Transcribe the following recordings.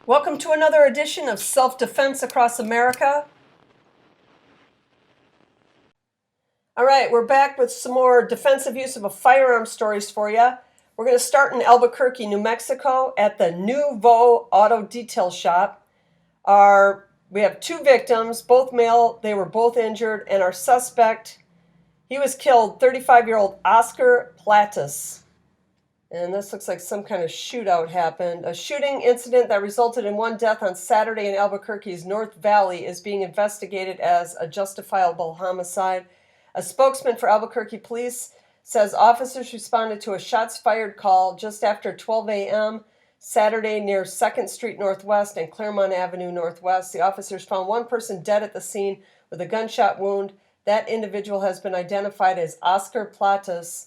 Welcome to another edition of Self-Defense Across America. All right, we're back with some more defensive use of a firearm stories for you. We're going to start in Albuquerque, New Mexico at the Nouveau Auto Detail Shop. We have two victims, both male. They were both injured, and our suspect, he was killed, 35-year-old Oscar Platas. And this looks like some kind of shootout happened. A shooting incident that resulted in one death on Saturday in Albuquerque's North Valley is being investigated as a justifiable homicide. A spokesman for Albuquerque police says officers responded to a shots fired call just after 12 a.m. Saturday near 2nd Street Northwest and Claremont Avenue Northwest. The officers found one person dead at the scene with a gunshot wound. That individual has been identified as Oscar Platas.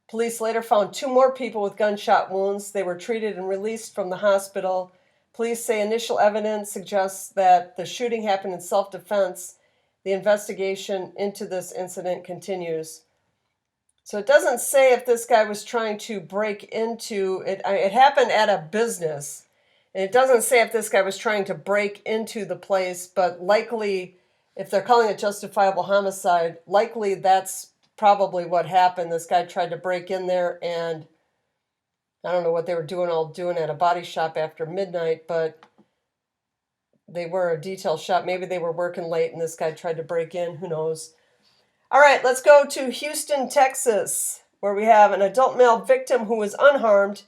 Police later found two more people with gunshot wounds. They were treated and released from the hospital. Police say initial evidence suggests that the shooting happened in self-defense. The investigation into this incident continues. So it doesn't say if this guy was trying to break into it. It happened at a business. And it doesn't say if this guy was trying to break into the place, but likely, if they're calling it justifiable homicide, likely that's probably what happened. This guy tried to break in there, and I don't know what they were doing at a body shop after midnight, but they were a detail shop. Maybe they were working late and this guy tried to break in. Who knows? All right, let's go to Houston, Texas, where we have an adult male victim who was unharmed,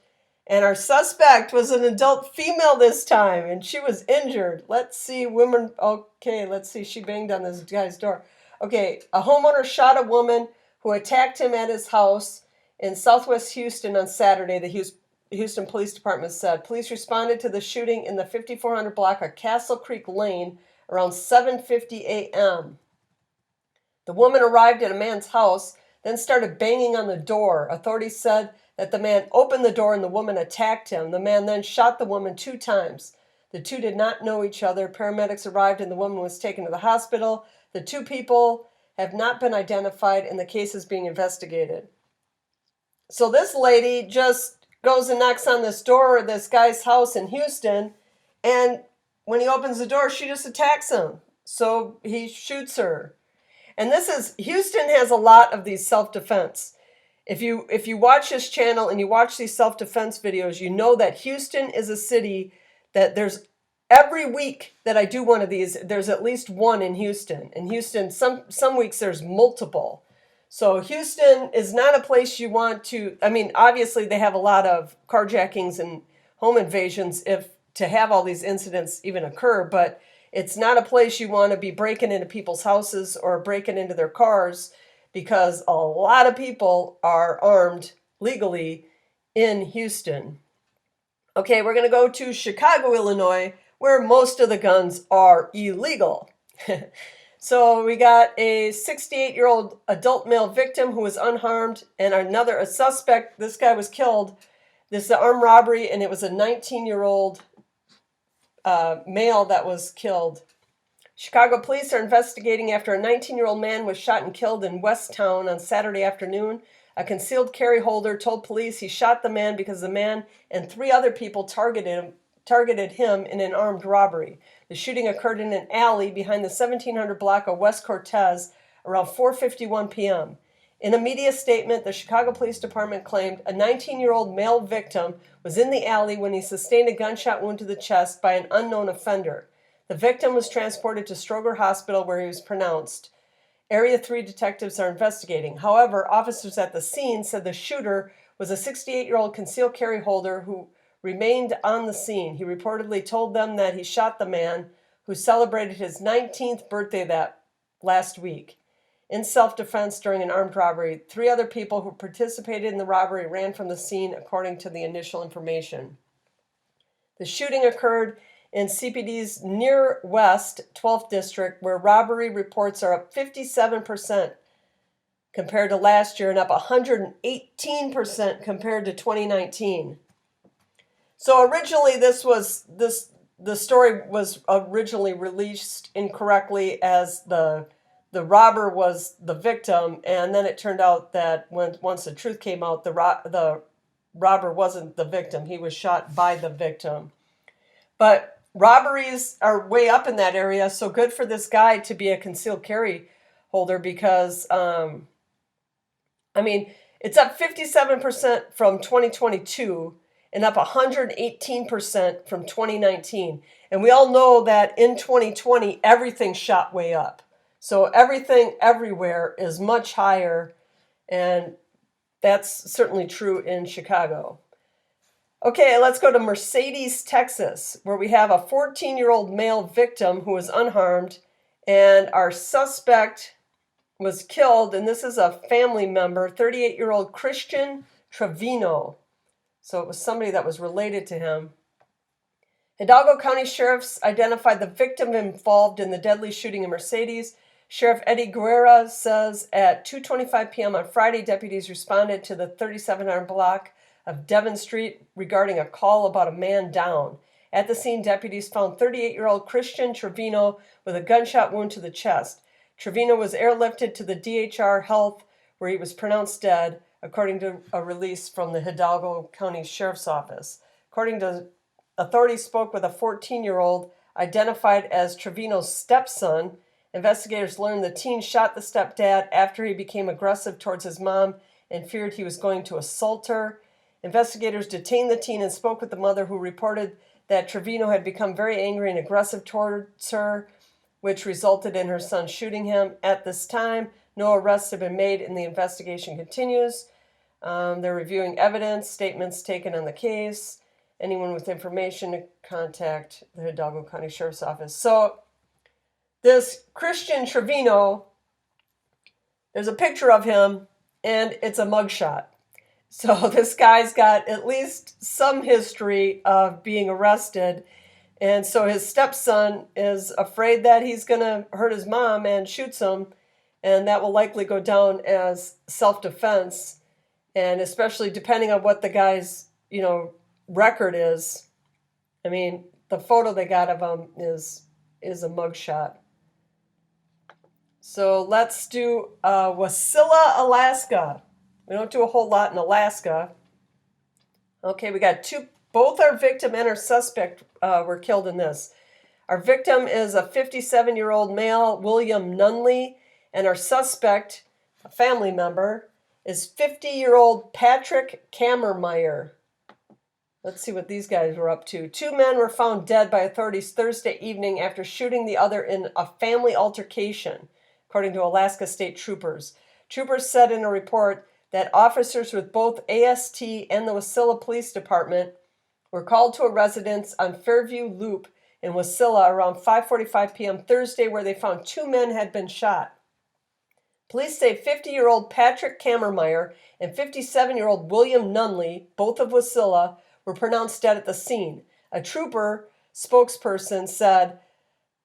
and our suspect was an adult female this time, and she was injured. Let's see, women. Okay, let's see. She banged on this guy's door. Okay, a homeowner shot a woman who attacked him at his house in southwest Houston on Saturday, the Houston Police Department said. Police responded to the shooting in the 5400 block of Castle Creek Lane around 7:50 a.m. The woman arrived at a man's house, then started banging on the door. Authorities said that the man opened the door and the woman attacked him. The man then shot the woman 2 times. The two did not know each other. Paramedics arrived and the woman was taken to the hospital. The two people have not been identified and the case is being investigated. So this lady just goes and knocks on this door of this guy's house in Houston, and when he opens the door, she just attacks him. So he shoots her. And Houston has a lot of these self-defense. If you watch this channel and you watch these self-defense videos, you know that Houston is a city that there's every week that I do one of these, there's at least one in Houston. In Houston, some weeks there's multiple. So Houston is not a place you want to, obviously they have a lot of carjackings and home invasions to have all these incidents even occur, but it's not a place you want to be breaking into people's houses or breaking into their cars, because a lot of people are armed legally in Houston. Okay, we're going to go to Chicago, Illinois, where most of the guns are illegal. So we got a 68-year-old adult male victim who was unharmed, and a suspect. This guy was killed. This is an armed robbery, and it was a 19-year-old male that was killed. Chicago police are investigating after a 19-year-old man was shot and killed in West Town on Saturday afternoon. A concealed carry holder told police he shot the man because the man and 3 other people targeted him in an armed robbery. The shooting occurred in an alley behind the 1700 block of West Cortez around 4:51 p.m. In a media statement, the Chicago Police Department claimed a 19-year-old male victim was in the alley when he sustained a gunshot wound to the chest by an unknown offender. The victim was transported to Stroger Hospital where he was pronounced. Area 3 detectives are investigating. However, officers at the scene said the shooter was a 68-year-old concealed carry holder who remained on the scene. He reportedly told them that he shot the man who celebrated his 19th birthday that last week. In self-defense during an armed robbery, 3 other people who participated in the robbery ran from the scene, according to the initial information. The shooting occurred in CPD's Near West 12th District, where robbery reports are up 57% compared to last year and up 118% compared to 2019. So originally the story was originally released incorrectly as the robber was the victim, and then it turned out that once the truth came out, the robber wasn't the victim. He was shot by the victim. But robberies are way up in that area, so good for this guy to be a concealed carry holder because, it's up 57% from 2022 and up 118% from 2019. And we all know that in 2020, everything shot way up. So everything everywhere is much higher, and that's certainly true in Chicago. Okay, let's go to Mercedes, Texas, where we have a 14-year-old male victim who was unharmed, and our suspect was killed, and this is a family member, 38-year-old Christian Trevino. So it was somebody that was related to him. Hidalgo County sheriffs identified the victim involved in the deadly shooting in Mercedes. Sheriff Eddie Guerra says at 2:25 p.m. on Friday, deputies responded to the 3700 block of Devon Street regarding a call about a man down. At the scene, deputies found 38-year-old Christian Trevino with a gunshot wound to the chest. Trevino was airlifted to the DHR Health, where he was pronounced dead, according to a release from the Hidalgo County Sheriff's Office. According to authorities, spoke with a 14-year-old identified as Trevino's stepson. Investigators learned the teen shot the stepdad after he became aggressive towards his mom and feared he was going to assault her. Investigators detained the teen and spoke with the mother, who reported that Trevino had become very angry and aggressive towards her, which resulted in her son shooting him. At this time, no arrests have been made and the investigation continues. They're reviewing evidence, statements taken on the case. Anyone with information to contact the Hidalgo County Sheriff's Office. So this Christian Trevino, there's a picture of him and it's a mugshot. So this guy's got at least some history of being arrested. And so his stepson is afraid that he's going to hurt his mom and shoots him. And that will likely go down as self-defense. And especially depending on what the guy's, record is. I mean, the photo they got of him is a mugshot. So let's do Wasilla, Alaska. We don't do a whole lot in Alaska. Okay, we got both our victim and our suspect were killed in this. Our victim is a 57-year-old male, William Nunley, and our suspect, a family member, is 50-year-old Patrick Kammermeyer. Let's see what these guys were up to. 2 men were found dead by authorities Thursday evening after shooting the other in a family altercation, according to Alaska State Troopers. Troopers said in a report that officers with both AST and the Wasilla Police Department were called to a residence on Fairview Loop in Wasilla around 5:45 p.m. Thursday, where they found 2 men had been shot. Police say 50-year-old Patrick Kammermeyer and 57-year-old William Nunley, both of Wasilla, were pronounced dead at the scene. A trooper spokesperson said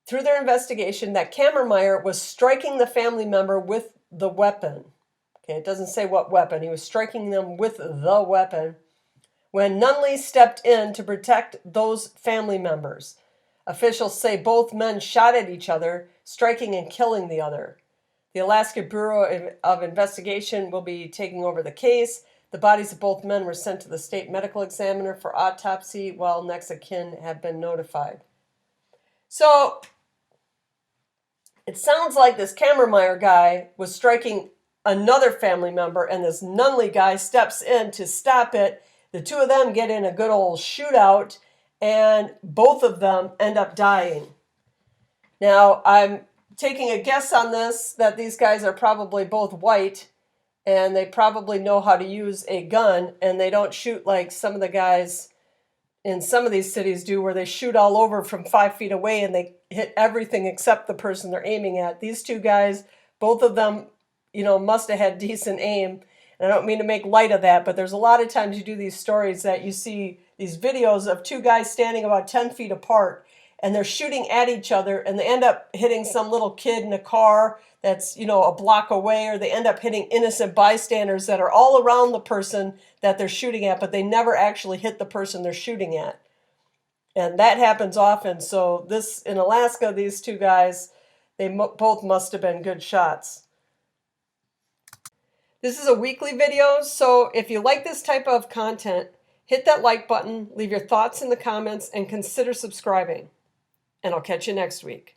through their investigation that Kammermeyer was striking the family member with the weapon. Okay, it doesn't say what weapon. He was striking them with the weapon when Nunley stepped in to protect those family members. Officials say both men shot at each other, striking and killing the other. The Alaska Bureau of Investigation will be taking over the case. The bodies of both men were sent to the state medical examiner for autopsy, while next of kin have been notified. So it sounds like this Kammermeyer guy was striking another family member, and this Nunley guy steps in to stop it. The two of them get in a good old shootout, and both of them end up dying. Now, I'm taking a guess on this, that these guys are probably both white, and they probably know how to use a gun, and they don't shoot like some of the guys in some of these cities do, where they shoot all over from 5 feet away and they hit everything except the person they're aiming at. These two guys, both of them, must have had decent aim. And I don't mean to make light of that, but there's a lot of times you do these stories that you see these videos of 2 guys standing about 10 feet apart, and they're shooting at each other, and they end up hitting some little kid in a car that's, a block away, or they end up hitting innocent bystanders that are all around the person that they're shooting at, but they never actually hit the person they're shooting at. And that happens often. So in Alaska, these 2 guys, they both must have been good shots. This is a weekly video, so if you like this type of content, Hit that like button, leave your thoughts in the comments, and consider subscribing. And I'll catch you next week.